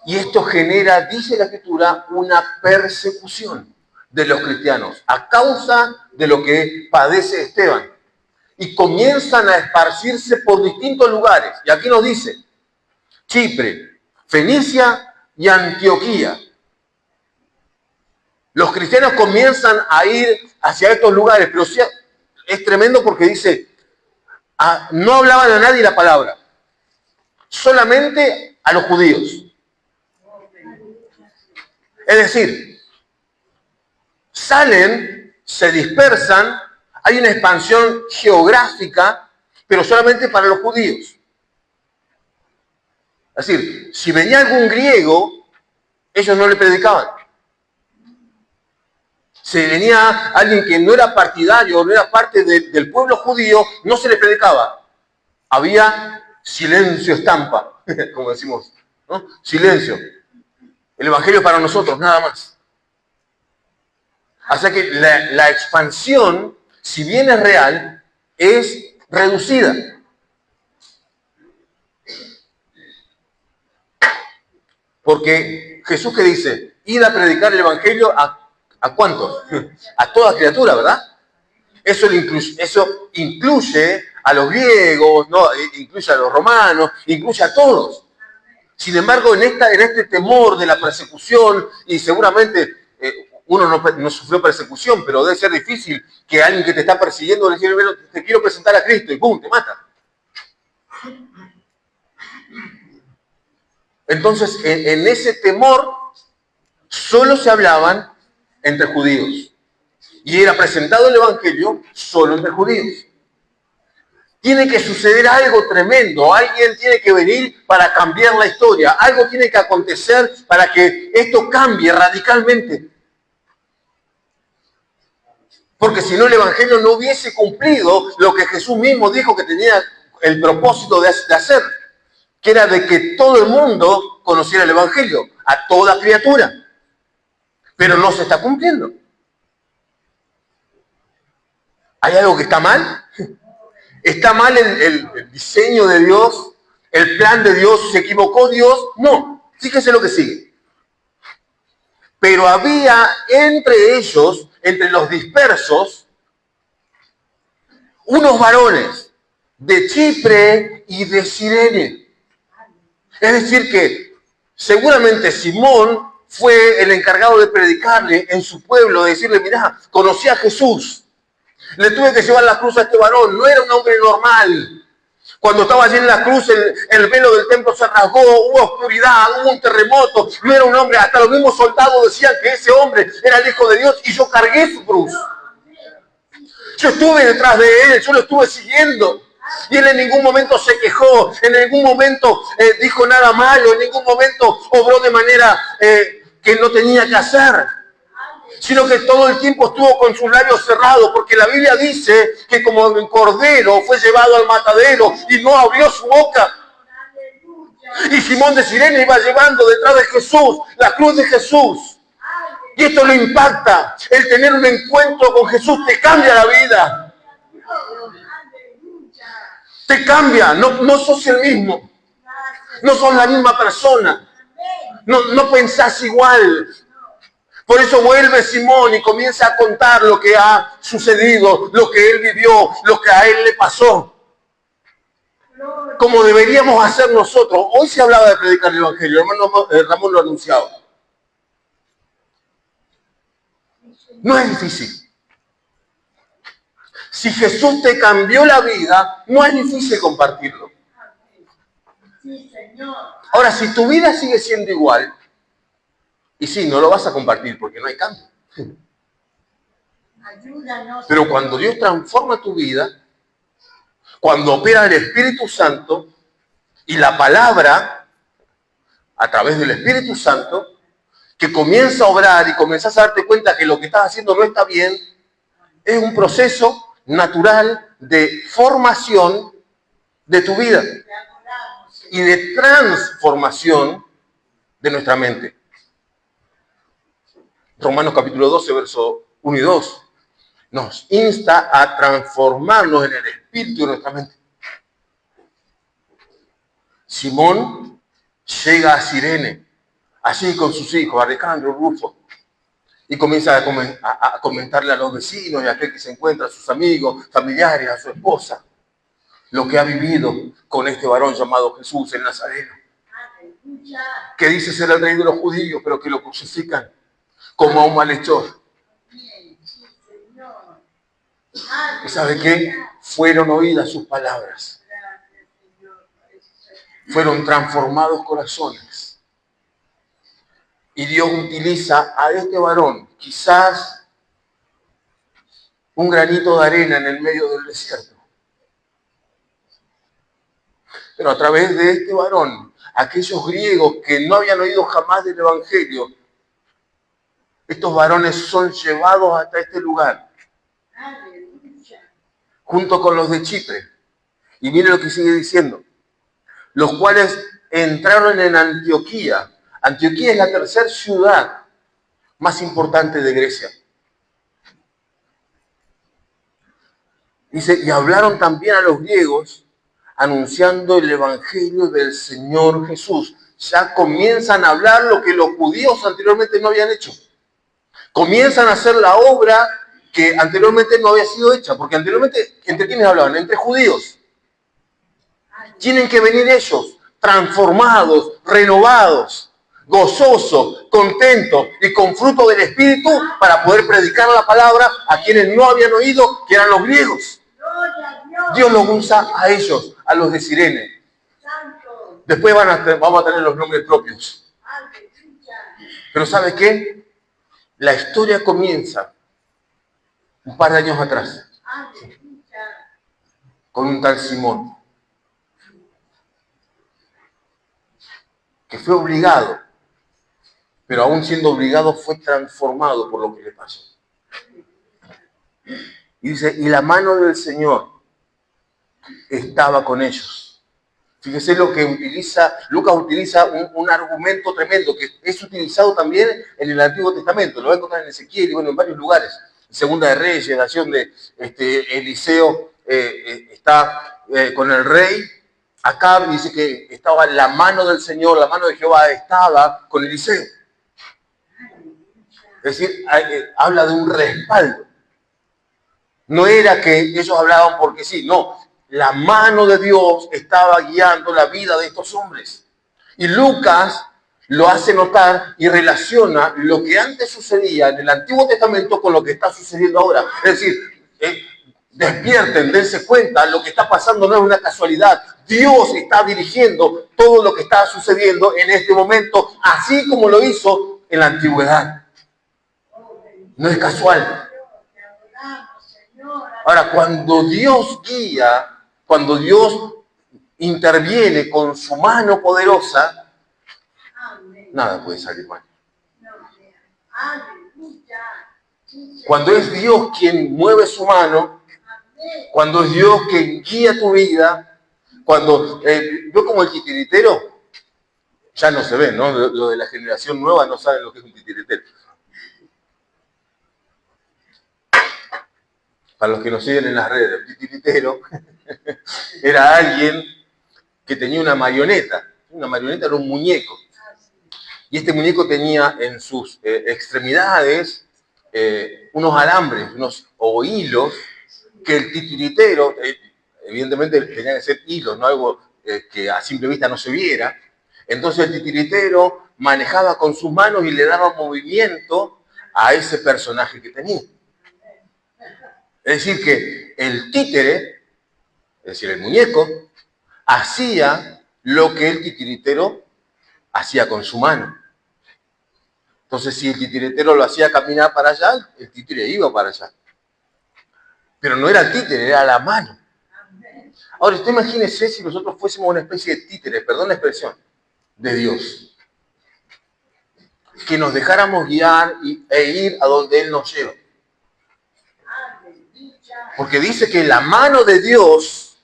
Y esto genera, dice la Escritura, una persecución. de los cristianos a causa de lo que padece Esteban. Y comienzan a esparcirse por distintos lugares. Y aquí nos dice, Chipre, Fenicia y Antioquía. Los cristianos comienzan a ir hacia estos lugares, pero sí, es tremendo porque dice, no hablaban a nadie la palabra, solamente a los judíos. Es decir, salen, se dispersan, hay una expansión geográfica, pero solamente para los judíos. Es decir, si venía algún griego, ellos no le predicaban. Si venía alguien que no era partidario, no era parte del pueblo judío, no se le predicaba. Había silencio estampa, como decimos, ¿no? Silencio. El evangelio para nosotros, nada más. Así que la expansión, si bien es real, es reducida. Porque Jesús, ¿qué dice? Ir a predicar el evangelio ¿a cuántos? A toda criatura, ¿verdad? Eso incluye a los griegos, ¿no? Incluye a los romanos, incluye a todos. Sin embargo, en este temor de la persecución, y seguramente uno no sufrió persecución, pero debe ser difícil que alguien que te está persiguiendo le diga, te quiero presentar a Cristo, y ¡pum!, te mata. Entonces, en ese temor, solo se hablaban entre judíos. Y era presentado el evangelio solo entre judíos. Tiene que suceder algo tremendo. Alguien tiene que venir para cambiar la historia. Algo tiene que acontecer para que esto cambie radicalmente. Porque si no, el evangelio no hubiese cumplido lo que Jesús mismo dijo que tenía el propósito de hacer, que era de que todo el mundo conociera el evangelio, a toda criatura. Pero no se está cumpliendo. ¿Hay algo que está mal? ¿Está mal el diseño de Dios? ¿El plan de Dios? ¿Se equivocó Dios? No. Fíjese lo que sigue. Pero había entre ellos, entre los dispersos, unos varones de Chipre y de Cirene. Es decir que seguramente Simón fue el encargado de predicarle en su pueblo, de decirle, mirá, conocí a Jesús. Le tuve que llevar la cruz a este varón, no era un hombre normal. Cuando estaba allí en la cruz, el velo del templo se rasgó, hubo oscuridad, hubo un terremoto, no era un hombre, hasta los mismos soldados decían que ese hombre era el Hijo de Dios y yo cargué su cruz. Yo estuve detrás de él, yo lo estuve siguiendo. Y él en ningún momento se quejó, en ningún momento dijo nada malo, en ningún momento obró de manera que no tenía que hacer. Sino que todo el tiempo estuvo con sus labios cerrados, porque la Biblia dice que como el cordero fue llevado al matadero y no abrió su boca. Y Simón de Cirene iba llevando detrás de Jesús la cruz de Jesús. Y esto lo impacta. El tener un encuentro con Jesús te cambia la vida. Te cambia, no sos el mismo. No sos la misma persona. No pensás igual. Por eso vuelve Simón y comienza a contar lo que ha sucedido, lo que él vivió, lo que a él le pasó. Como deberíamos hacer nosotros. Hoy se hablaba de predicar el evangelio, hermano Ramón lo anunciaba. No es difícil. Si Jesús te cambió la vida, no es difícil compartirlo. Ahora, si tu vida sigue siendo igual, y sí, no lo vas a compartir porque no hay cambio. Pero cuando Dios transforma tu vida, cuando opera el Espíritu Santo y la palabra a través del Espíritu Santo, que comienza a obrar y comienzas a darte cuenta que lo que estás haciendo no está bien, es un proceso natural de formación de tu vida y de transformación de nuestra mente. Romanos capítulo 12, verso 1 y 2, nos insta a transformarnos en el espíritu de nuestra mente. Simón llega a Cirene, allí con sus hijos, Alejandro, Rufo, Y comienza a comentarle a los vecinos y a aquel que se encuentra, a sus amigos, familiares, a su esposa, lo que ha vivido con este varón llamado Jesús el Nazareno, que dice ser el rey de los judíos, pero que lo crucifican como a un malhechor. ¿Y sabe qué? Fueron oídas sus palabras. Fueron transformados corazones. Y Dios utiliza a este varón, quizás un granito de arena en el medio del desierto. Pero a través de este varón, aquellos griegos que no habían oído jamás del Evangelio, estos varones son llevados hasta este lugar, junto con los de Chipre. Y mire lo que sigue diciendo. Los cuales entraron en Antioquía. Antioquía es la tercera ciudad más importante de Grecia. Dice, y hablaron también a los griegos, anunciando el Evangelio del Señor Jesús. Ya comienzan a hablar lo que los judíos anteriormente no habían hecho. Comienzan a hacer la obra que anteriormente no había sido hecha. Porque anteriormente, ¿entre quiénes hablaban? Entre judíos. Tienen que venir ellos, transformados, renovados, gozosos, contentos y con fruto del Espíritu para poder predicar la palabra a quienes no habían oído, que eran los griegos. Dios los usa a ellos, a los de Cirene. Después vamos a tener los nombres propios. Pero ¿sabe qué? La historia comienza un par de años atrás con un tal Simón, que fue obligado, pero aún siendo obligado fue transformado por lo que le pasó. Y dice, y la mano del Señor estaba con ellos. Fíjese lo que Lucas utiliza un argumento tremendo que es utilizado también en el Antiguo Testamento. Lo va a encontrar en Ezequiel y bueno, en varios lugares. Segunda de Reyes, la acción de Eliseo está con el rey. Acá dice que estaba la mano del Señor, la mano de Jehová estaba con Eliseo. Es decir, habla de un respaldo. No era que ellos hablaban porque sí, no. La mano de Dios estaba guiando la vida de estos hombres. Y Lucas lo hace notar y relaciona lo que antes sucedía en el Antiguo Testamento con lo que está sucediendo ahora. Es decir, despierten, dense cuenta, lo que está pasando no es una casualidad. Dios está dirigiendo todo lo que está sucediendo en este momento, así como lo hizo en la antigüedad. No es casual. Ahora, cuando Dios guía, cuando Dios interviene con su mano poderosa, nada puede salir mal. Cuando es Dios quien mueve su mano, cuando es Dios quien guía tu vida, cuando yo como el titiritero, ya no se ve, ¿no? Lo de la generación nueva no saben lo que es un titiritero. Para los que nos siguen en las redes, el titiritero era alguien que tenía una marioneta. Una marioneta era un muñeco. Y este muñeco tenía en sus extremidades unos alambres, o hilos, que el titiritero, evidentemente tenía que ser hilos, no algo que a simple vista no se viera. Entonces el titiritero manejaba con sus manos y le daba movimiento a ese personaje que tenía. Es decir, que el títere, es decir, el muñeco, hacía lo que el titiritero hacía con su mano. Entonces, si el titiritero lo hacía caminar para allá, el títere iba para allá. Pero no era el títere, era la mano. Ahora, usted imagínese si nosotros fuésemos una especie de títere, perdón la expresión, de Dios. Que nos dejáramos guiar e ir a donde Él nos lleva. Porque dice que la mano de Dios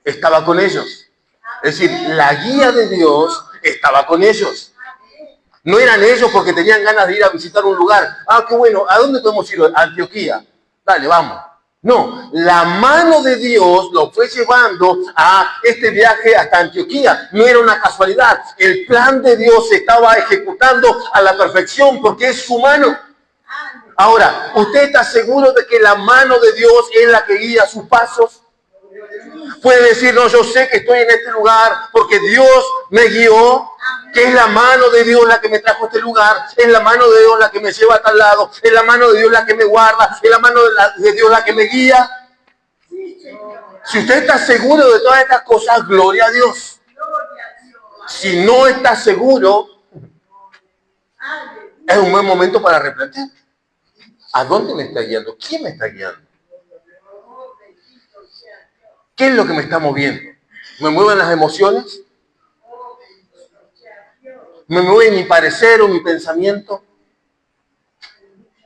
estaba con ellos. Es decir, la guía de Dios estaba con ellos. No eran ellos porque tenían ganas de ir a visitar un lugar. Ah, qué bueno, ¿a dónde podemos ir? A Antioquía. Dale, vamos. No, la mano de Dios lo fue llevando a este viaje hasta Antioquía. No era una casualidad. El plan de Dios se estaba ejecutando a la perfección porque es su mano. Ahora, ¿usted está seguro de que la mano de Dios es la que guía sus pasos? Puede decir, no, yo sé que estoy en este lugar porque Dios me guió, que es la mano de Dios la que me trajo a este lugar, es la mano de Dios la que me lleva a tal lado, es la mano de Dios la que me guarda, es la mano de Dios la que me guía. Si usted está seguro de todas estas cosas, gloria a Dios. Si no está seguro, es un buen momento para replantear. ¿A dónde me está guiando? ¿Quién me está guiando? ¿Qué es lo que me está moviendo? ¿Me mueven las emociones? ¿Me mueve mi parecer o mi pensamiento?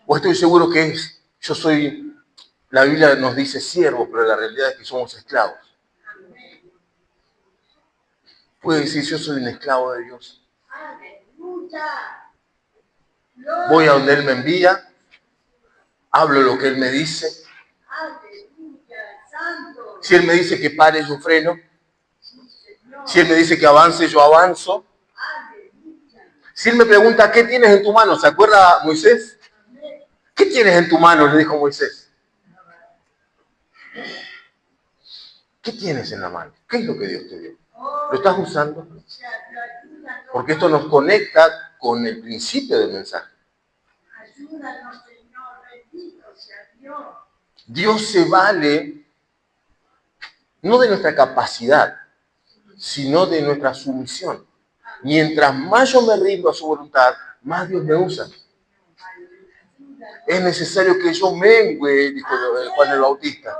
¿O estoy seguro que es? Yo soy, la Biblia nos dice siervos, pero la realidad es que somos esclavos. Puede decir, yo soy un esclavo de Dios. Voy a donde Él me envía, hablo lo que Él me dice. Si Él me dice que pare, yo freno. Si Él me dice que avance, yo avanzo. Si Él me pregunta, ¿qué tienes en tu mano? ¿Se acuerda Moisés? ¿Qué tienes en tu mano? Le dijo Moisés. ¿Qué tienes en la mano? ¿Qué es lo que Dios te dio? ¿Lo estás usando? Porque esto nos conecta con el principio del mensaje. Dios se vale no de nuestra capacidad, sino de nuestra sumisión. Mientras más yo me rindo a su voluntad, más Dios me usa. Es necesario que yo mengue, dijo Juan el Bautista,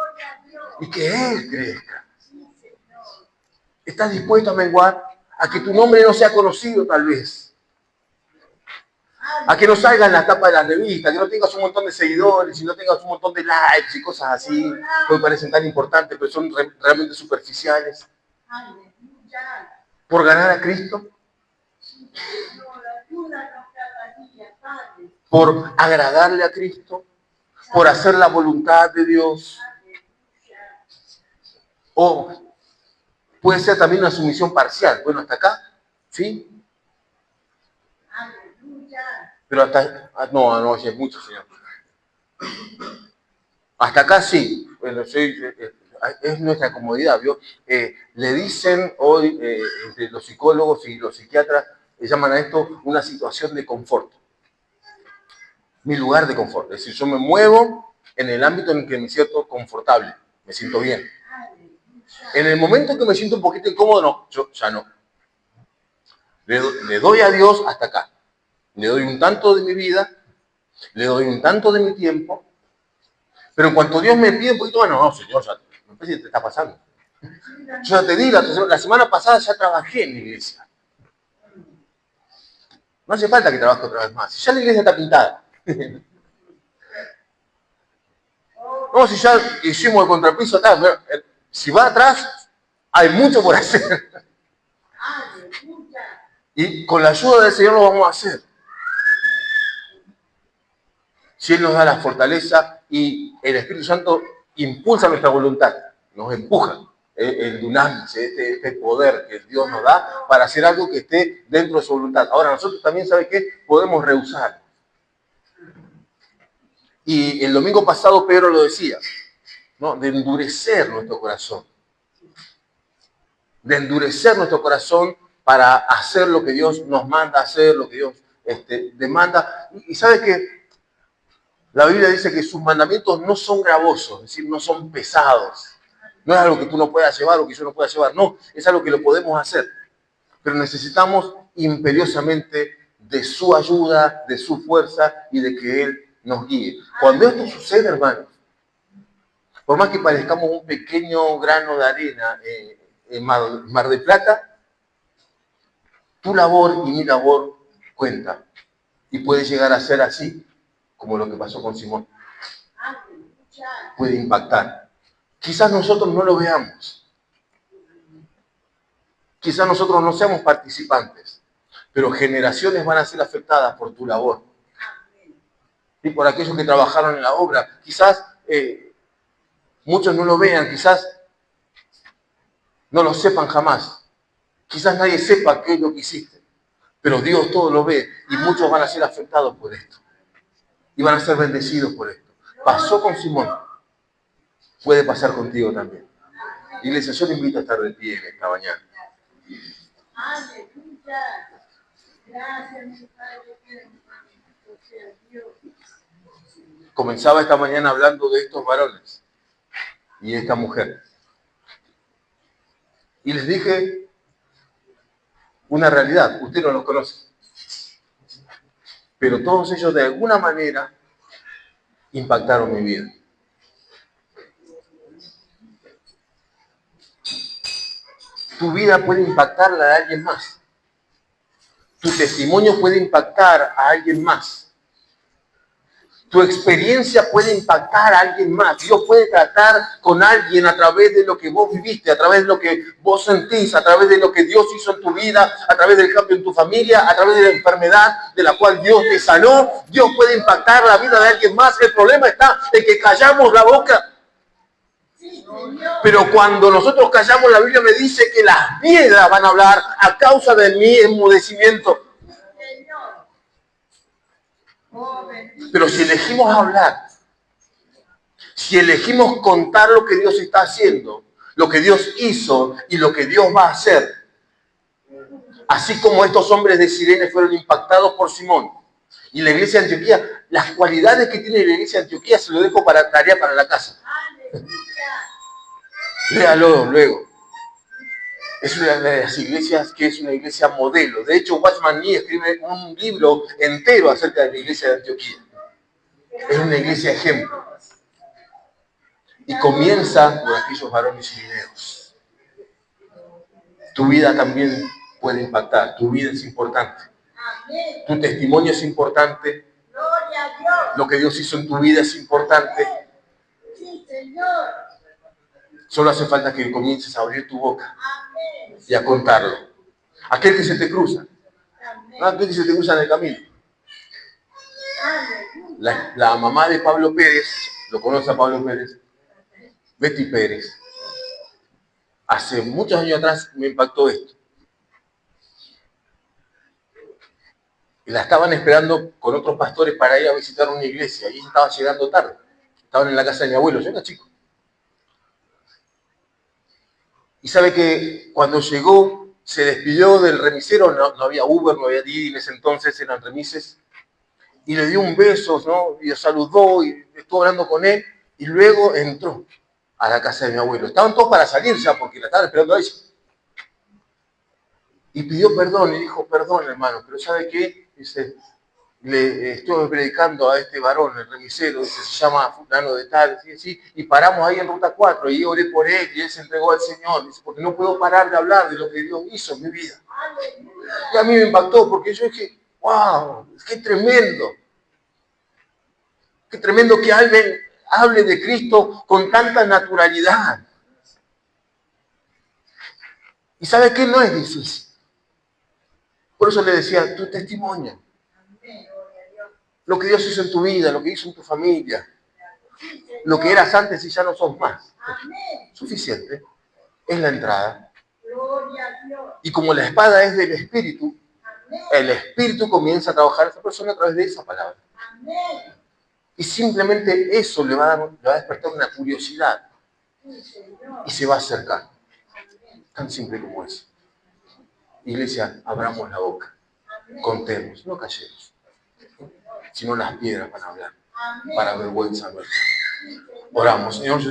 y que Él crezca. ¿Estás dispuesto a menguar? A que tu nombre no sea conocido, tal vez. A que no salga en la tapa de la revista, que no tengas un montón de seguidores y no tengas un montón de likes y cosas así, que me parecen tan importantes, pero son realmente superficiales. Por ganar a Cristo. Por agradarle a Cristo. Por hacer la voluntad de Dios. O puede ser también una sumisión parcial. Bueno, hasta acá, ¿sí? Pero hasta... No, es mucho, Señor. Hasta acá sí. Bueno, es nuestra comodidad, ¿vio? Le dicen hoy, entre los psicólogos y los psiquiatras, le llaman a esto una situación de confort. Mi lugar de confort. Es decir, yo me muevo en el ámbito en el que me siento confortable, me siento bien. En el momento que me siento un poquito incómodo, no, yo ya no. Le doy a Dios hasta acá. Le doy un tanto de mi vida, le doy un tanto de mi tiempo, pero en cuanto Dios me pide un poquito, bueno, no, Señor, ya, no sé si te está pasando. Yo ya te di, la semana pasada ya trabajé en la iglesia. No hace falta que trabaje otra vez más. Ya la iglesia está pintada. No, si ya hicimos el contrapiso acá, si va atrás, hay mucho por hacer. Y con la ayuda del Señor lo vamos a hacer. Si Él nos da la fortaleza y el Espíritu Santo impulsa nuestra voluntad, nos empuja el dunamis, este poder que Dios nos da para hacer algo que esté dentro de su voluntad. Ahora, nosotros también, ¿sabe qué? Podemos rehusar. Y el domingo pasado Pedro lo decía, ¿no? De endurecer nuestro corazón. De endurecer nuestro corazón para hacer lo que Dios nos manda hacer, lo que Dios demanda. Y ¿sabe qué? La Biblia dice que sus mandamientos no son gravosos, es decir, no son pesados. No es algo que tú no puedas llevar o que yo no pueda llevar, no, es algo que lo podemos hacer. Pero necesitamos imperiosamente de su ayuda, de su fuerza y de que Él nos guíe. Cuando esto sucede, hermanos, por más que parezcamos un pequeño grano de arena en Mar del Plata, tu labor y mi labor cuenta. Y puede llegar a ser así, como lo que pasó con Simón. Puede impactar. Quizás nosotros no lo veamos. Quizás nosotros no seamos participantes, pero generaciones van a ser afectadas por tu labor. Y por aquellos que trabajaron en la obra. Quizás Muchos no lo vean, quizás no lo sepan jamás. Quizás nadie sepa qué es lo que hiciste. Pero Dios todo lo ve y muchos van a ser afectados por esto. Y van a ser bendecidos por esto. Pasó con Simón. Puede pasar contigo también. Iglesia, yo te invito a estar de pie en esta mañana. Comenzaba esta mañana hablando de estos varones y esta mujer. Y les dije una realidad, usted no los conoce. Pero todos ellos de alguna manera impactaron mi vida. Tu vida puede impactar la de alguien más. Tu testimonio puede impactar a alguien más. Tu experiencia puede impactar a alguien más. Dios puede tratar con alguien a través de lo que vos viviste, a través de lo que vos sentís, a través de lo que Dios hizo en tu vida, a través del cambio en tu familia, a través de la enfermedad de la cual Dios te sanó. Dios puede impactar la vida de alguien más. El problema está en que callamos la boca. Pero cuando nosotros callamos, la Biblia me dice que las piedras van a hablar a causa de mi enmudecimiento. Pero si elegimos hablar, si elegimos contar lo que Dios está haciendo, lo que Dios hizo y lo que Dios va a hacer, así como estos hombres de Cirene fueron impactados por Simón y la iglesia de Antioquía, las cualidades que tiene la iglesia de Antioquía se lo dejo para tarea para la casa. Léalo luego. Es una de las iglesias que es una iglesia modelo. De hecho, Watchman Nee escribe un libro entero acerca de la iglesia de Antioquía. Es una iglesia ejemplo. Y comienza por aquellos varones sirineos. Tu vida también puede impactar. Tu vida es importante. Tu testimonio es importante. Lo que Dios hizo en tu vida es importante. Solo hace falta que comiences a abrir tu boca y a contarlo. Aquel que se te cruza. No aquel que se te cruza en el camino. La mamá de Pablo Pérez, ¿lo conoce a Pablo Pérez? Betty Pérez. Hace muchos años atrás me impactó esto. Y la estaban esperando con otros pastores para ir a visitar una iglesia. Y ella estaba llegando tarde. Estaban en la casa de mi abuelo. Yo era chico. Y sabe que cuando llegó, se despidió del remisero. No había Uber, no había Didi en ese entonces, eran remises. Y le dio un beso, ¿no? Y lo saludó y estuvo hablando con él. Y luego entró a la casa de mi abuelo. Estaban todos para salir ya porque la estaban esperando a ella. Y pidió perdón y dijo, perdón hermano, pero ¿sabe qué? Dice, le estuve predicando a este varón, el remisero, dice, se llama fulano de tal, ¿sí? Y paramos ahí en Ruta 4 y oré por él y él se entregó al Señor, dice, porque no puedo parar de hablar de lo que Dios hizo en mi vida. Y a mí me impactó porque yo dije, wow, qué tremendo que alguien hable de Cristo con tanta naturalidad. Y ¿sabe qué? No es difícil. Por eso le decía, tu testimonio. Lo que Dios hizo en tu vida, lo que hizo en tu familia. Lo que eras antes y ya no sos más. Suficiente. Es la entrada. Y como la espada es del Espíritu, el Espíritu comienza a trabajar a esa persona a través de esa palabra. Y simplemente eso le va a despertar una curiosidad. Y se va a acercar. Tan simple como eso. Iglesia, abramos la boca. Contemos, no callemos. Sino las piedras van a hablar. Para vergüenza nuestra. Oramos, Señor.